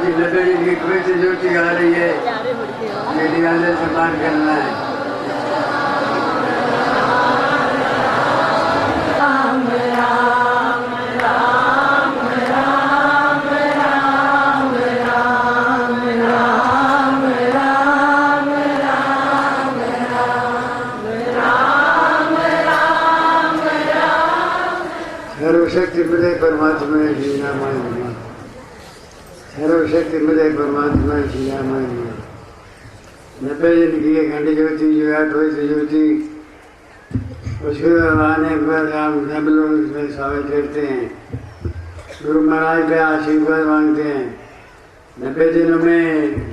ज्योति 90 दिन की पवित्र ज्योति आ रही है, मेरी आदत सम्मान करना है। सर्वशक्ति मिले परमात्मा श्री रामायण, सर्वशक्ति मिले परमात्मा श्री रामायण। 90 दिन की एक घंटे ज्योति जो 8 बजे ज्योति, उसके आने पर हम सब लोग उसमें स्वागत करते हैं, गुरु महाराज का आशीर्वाद मांगते हैं। 90 दिनों में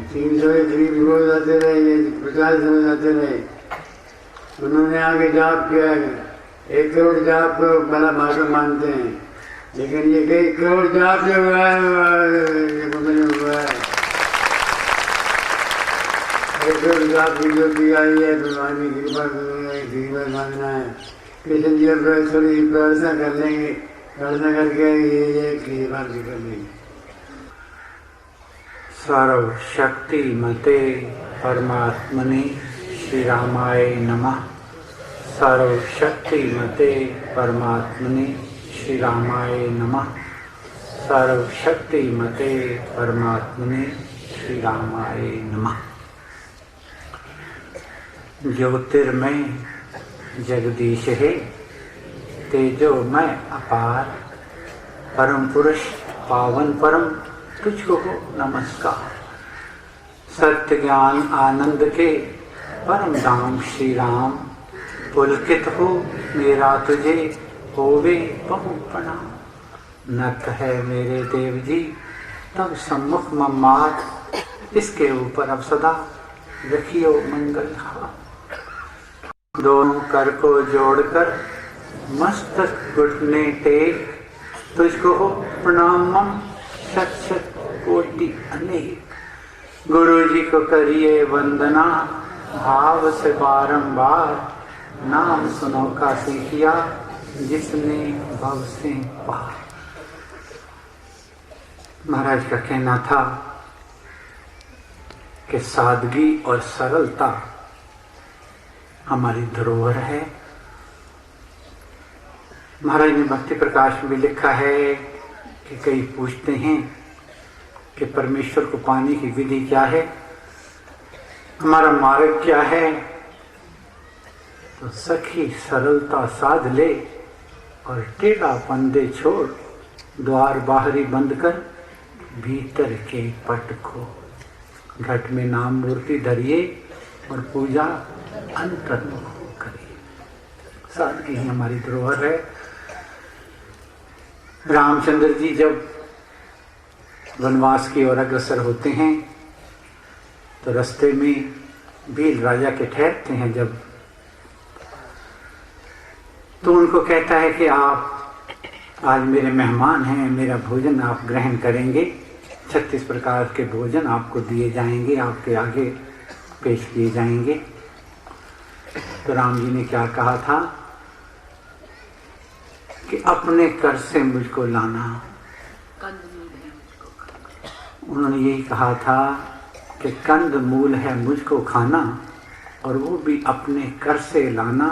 301 रोज आते रहे, 50 रोज आते रहे। उन्होंने आगे जाप किया, 1 करोड़ जाप को बड़ा भाग मानते हैं, लेकिन ये 1 करोड़ जाप जो हुआ है 1 करोड़ जाप की जो भी आई है भगवान की कृपा मांगना है। कृष्ण जी थोड़ी प्रार्थना कर लेंगे, प्रार्थना करके ये कृपा भी कर लेंगे। सर्व शक्ति मते परमात्मने श्री रामाय नमः। सर्व शक्ति मते परमात्मने श्री रामाय नमः। सर्व शक्ति मते परमात्मने श्री रामाय नमः। ज्योतिर्मय जगदीश है, तेजोमय अपार, परम पुरुष पावन परम तुझको हो नमस्कार। सत्य ज्ञान आनंद के परम धाम श्री राम, पुलकित हो मेरा तुझे होवे बहु प्रणाम। नत है मेरे देव जी तब सम्मुख मम्मात, इसके ऊपर अब सदा रखियो मंगल हाथ। दोनों कर को जोड़कर मस्तक घुटने टेक, तुझको हो प्रणाम मम शत शत कोटि अनेक। गुरु जी को करिए वंदना भाव से बारंबार, नाम सुनो का सीखिया जिसने भव से पार। महाराज का कहना था कि सादगी और सरलता हमारी धरोहर है। महाराज ने भक्ति प्रकाश में भी लिखा है कि कई पूछते हैं कि परमेश्वर को पाने की विधि क्या है, हमारा मार्ग क्या है। तो सखी सरलता साध ले और टेढ़ा पंदे छोड़, द्वार बाहरी बंद कर भीतर के पट खो। घट में नाम मूर्ति धरिए और पूजा अंतर्मुख करिए। सादगी ही हमारी धरोहर है। रामचंद्र जी जब वनवास की ओर अग्रसर होते हैं तो रास्ते में भील राजा के ठहरते हैं जब, तो उनको कहता है कि आप आज मेरे मेहमान हैं, मेरा भोजन आप ग्रहण करेंगे। 36 प्रकार के भोजन आपको दिए जाएंगे, आपके आगे पेश किए जाएंगे। तो राम जी ने क्या कहा था कि अपने कर से मुझको लाना। उन्होंने यही कहा था कि कंद मूल है मुझको खाना, और वो भी अपने कर से लाना,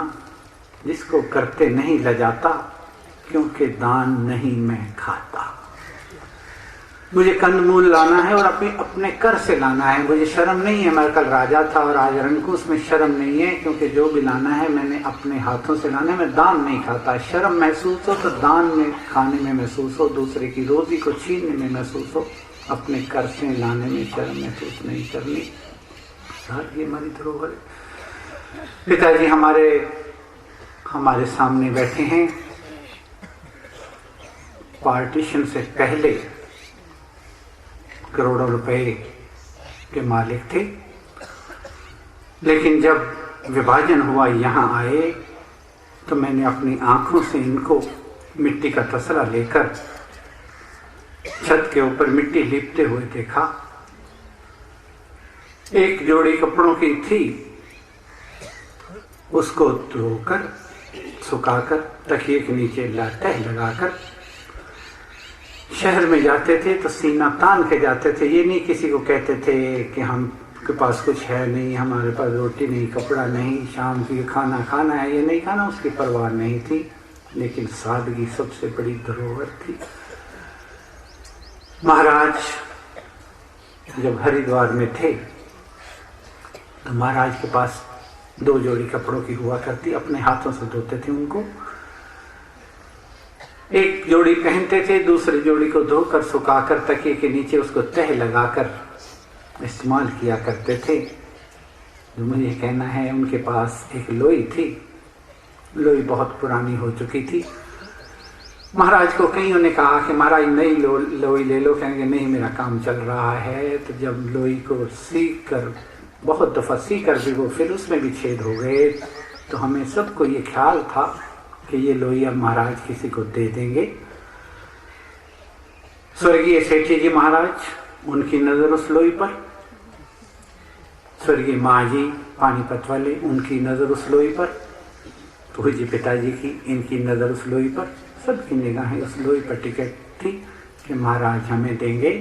जिसको करते नहीं लजाता, क्योंकि दान नहीं मैं खाता। मुझे कंदमूल लाना है और अपने कर से लाना है। मुझे शर्म नहीं है, मैं कल राजा था और आज रंगूस में शर्म नहीं है, क्योंकि जो भी लाना है मैंने अपने हाथों से लाना है। मैं दान नहीं खाता। शर्म महसूस हो तो दान में खाने में महसूस हो, दूसरे की रोजी को छीनने में महसूस हो, अपने कर से लाने में शर्म महसूस नहीं करनी। ये हमारी धरोहर है। पिताजी हमारे सामने बैठे हैं। पार्टीशन से पहले करोड़ों रुपए के मालिक थे, लेकिन जब विभाजन हुआ यहाँ आए तो मैंने अपनी आंखों से इनको मिट्टी का तसला लेकर छत के ऊपर मिट्टी लीपते हुए देखा। एक जोड़ी कपड़ों की थी, उसको धोकर सुखाकर तकिए के नीचे तह लगाकर शहर में जाते थे तो सीना तान के जाते थे। ये नहीं किसी को कहते थे कि हम के पास कुछ है नहीं, हमारे पास रोटी नहीं, कपड़ा नहीं, शाम की खाना खाना है, ये नहीं खाना, उसकी परवाह नहीं थी। लेकिन सादगी सबसे बड़ी धरोहर थी। महाराज जब हरिद्वार में थे तो महाराज के पास 2 जोड़ी कपड़ों की हुआ करती, अपने हाथों से धोते थे उनको। एक जोड़ी पहनते थे, दूसरी जोड़ी को धोकर सुखाकर तकिए के नीचे उसको तह लगाकर इस्तेमाल किया करते थे। जो मुझे कहना है, उनके पास एक लोई थी, लोई बहुत पुरानी हो चुकी थी। महाराज को कईयों ने कहा कि महाराज नई लोई ले लो, कहेंगे नहीं मेरा काम चल रहा है। तो जब लोई को सीख कर, बहुत दफ़ा सीख कर भी वो फिर उसमें भी छेद हो गए, तो हमें सबको ये ख्याल था कि ये लोई अब महाराज किसी को दे देंगे। स्वर्गीय सेठी जी महाराज, उनकी नज़र उस लोई पर, स्वर्गीय माँ जी पानीपत वाले, उनकी नज़र उस लोई पर, पूज्य पिताजी की, इनकी नज़र उस लोई पर, सबकी निगाहें उस लोई पर टिकट थी कि महाराज हमें देंगे।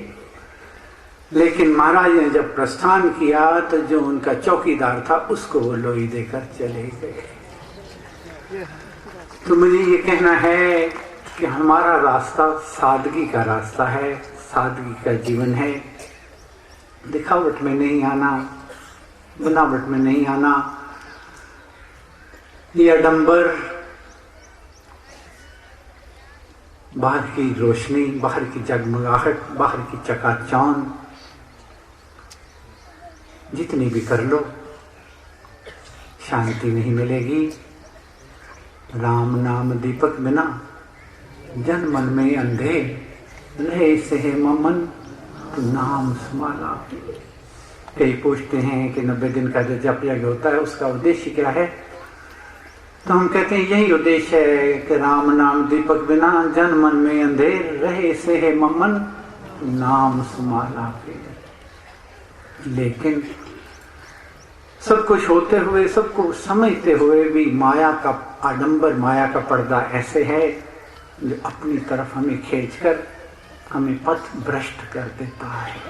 लेकिन महाराज ने जब प्रस्थान किया तो जो उनका चौकीदार था उसको वो लोई देकर चले गए। तो मुझे ये कहना है कि हमारा रास्ता सादगी का रास्ता है, सादगी का जीवन है। दिखावट में नहीं आना, बनावट में नहीं आना, ये आडंबर, बाहर की रोशनी, बाहर की जगमगाहट, बाहर की चकाचौंध जितनी भी कर लो शांति नहीं मिलेगी। राम नाम दीपक बिना जन मन में अंधे, रहे से ममन तो नाम स्माला। कई पूछते हैं कि 90 दिन का जो जप यज्ञ होता है उसका उद्देश्य क्या है, तो हम कहते हैं यही उद्देश्य है कि राम नाम दीपक बिना जन मन में अंधेर, रहे से है ममन नाम सुमाला के। लेकिन सब कुछ होते हुए, सबको समझते हुए भी माया का आडंबर, माया का पर्दा ऐसे है जो अपनी तरफ हमें खींचकर हमें पथ भ्रष्ट कर देता है।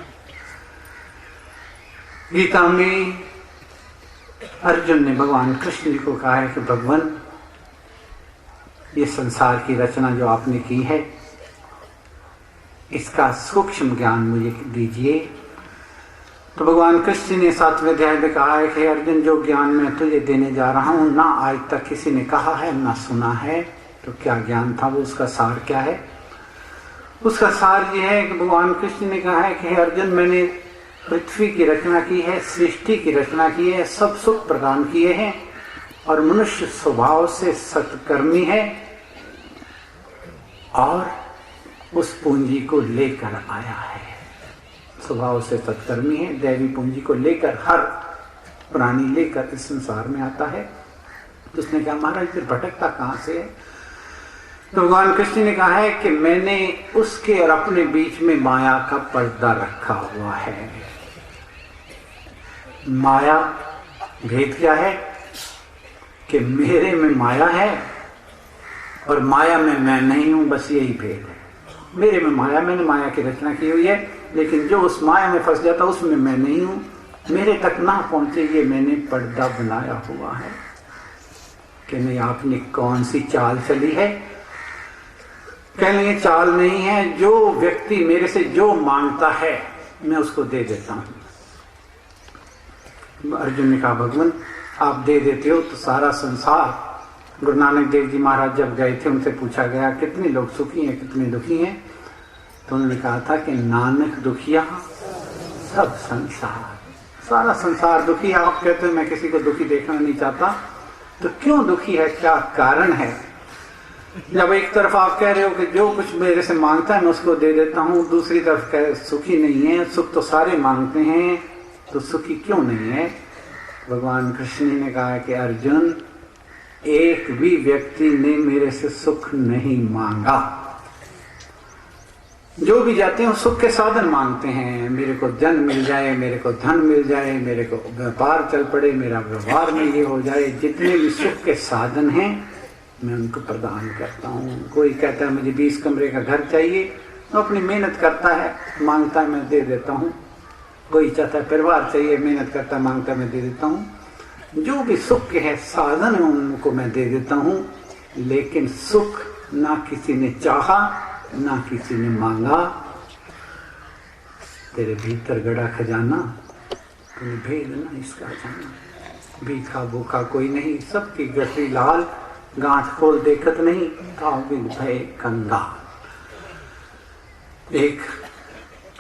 गीता में अर्जुन ने भगवान कृष्ण जी को कहा है कि भगवान ये संसार की रचना जो आपने की है इसका सूक्ष्म ज्ञान मुझे दीजिए। तो भगवान कृष्ण ने 7वें अध्याय में कहा है कि अर्जुन जो ज्ञान मैं तुझे देने जा रहा हूँ ना आज तक किसी ने कहा है ना सुना है। तो क्या ज्ञान था वो, उसका सार क्या है? उसका सार ये है कि भगवान कृष्ण ने कहा है कि अर्जुन मैंने पृथ्वी की रचना की है, सृष्टि की रचना की है, सब सुख प्रदान किए हैं और मनुष्य स्वभाव से सत्कर्मी है और उस पूंजी को लेकर आया है। स्वभाव से सत्कर्मी है, दैवी पूंजी को लेकर हर प्राणी लेकर इस संसार में आता है। तो उसने कहा महाराज फिर भटकता कहाँ से है? तो भगवान कृष्ण ने कहा है कि मैंने उसके और अपने बीच में माया का पर्दा रखा हुआ है। माया भेद क्या है कि मेरे में माया है और माया में मैं नहीं हूं, बस यही भेद है। मेरे में माया, मैंने माया की रचना की हुई है, लेकिन जो उस माया में फंस जाता उसमें मैं नहीं हूं, मेरे तक ना पहुंचे ये मैंने पर्दा बनाया हुआ है। कि नहीं आपने कौन सी चाल चली है? कह लेंगे चाल नहीं है, जो व्यक्ति मेरे से जो मांगता है मैं उसको दे देता हूं। अर्जुन ने कहा भगवान आप दे देते हो तो सारा संसार। गुरु नानक देव जी महाराज जब गए थे उनसे पूछा गया कितने लोग सुखी हैं कितने दुखी हैं, तो उन्होंने कहा था कि नानक दुखिया सब संसार, सारा संसार दुखी है। आप कहते हैं मैं किसी को दुखी देखना नहीं चाहता, तो क्यों दुखी है, क्या कारण है? जब एक तरफ आप कह रहे हो कि जो कुछ मेरे से मांगता है मैं उसको दे देता हूँ, दूसरी तरफ कह सुखी नहीं है, सुख तो सारे मांगते हैं, तो सुखी क्यों नहीं है? भगवान कृष्ण ने कहा कि अर्जुन एक भी व्यक्ति ने मेरे से सुख नहीं मांगा। जो भी जाते हैं सुख के साधन मांगते हैं, मेरे को जन मिल जाए, मेरे को धन मिल जाए, मेरे को व्यापार चल पड़े, मेरा व्यवहार में ये हो जाए, जितने भी सुख के साधन हैं मैं उनको प्रदान करता हूँ। कोई कहता है मुझे 20 कमरे का घर चाहिए, वो अपनी मेहनत करता है, मांगता है, मैं दे देता हूँ। कोई चाहता है परिवार चाहिए, मेहनत करता है, मांगता है, मैं दे देता हूँ। जो भी सुख के है साधन है उनको मैं दे देता हूँ, लेकिन सुख ना किसी ने चाहा ना किसी ने मांगा। तेरे भीतर गड़ा खजाना, तूने भेद ना इसका जाना। भीखा भूखा कोई नहीं, सबकी गठरी लाल, गांठ खोल देखत नहीं, ताबिल भय कंगाल। एक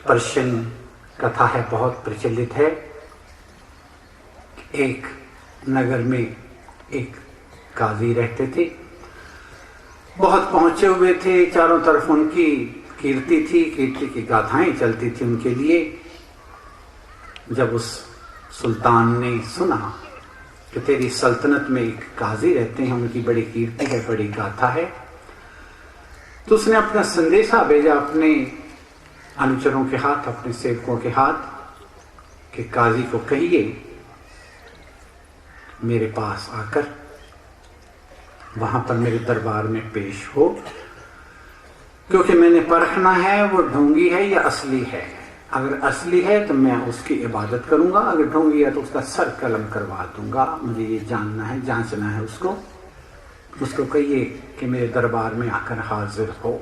पर्शियन कथा है, बहुत प्रचलित है। एक नगर में एक काजी रहते थे, बहुत पहुंचे हुए थे, चारों तरफ उनकी कीर्ति थी, कीर्ति की गाथाएं चलती थी उनके लिए। जब उस सुल्तान ने सुना कि तेरी सल्तनत में एक काजी रहते हैं, उनकी बड़ी कीर्ति है, बड़ी गाथा है, तो उसने अपना संदेशा भेजा अपने अनुचरों के हाथ, अपने सेवकों के हाथ कि काजी को कहिए मेरे पास आकर वहां पर मेरे दरबार में पेश हो, क्योंकि मैंने परखना है वो ढोंगी है या असली है। अगर असली है तो मैं उसकी इबादत करूंगा, अगर ढोंगी है तो उसका सर कलम करवा दूंगा। मुझे ये जानना है, जांचना है उसको कहिए कि मेरे दरबार में आकर हाजिर हो।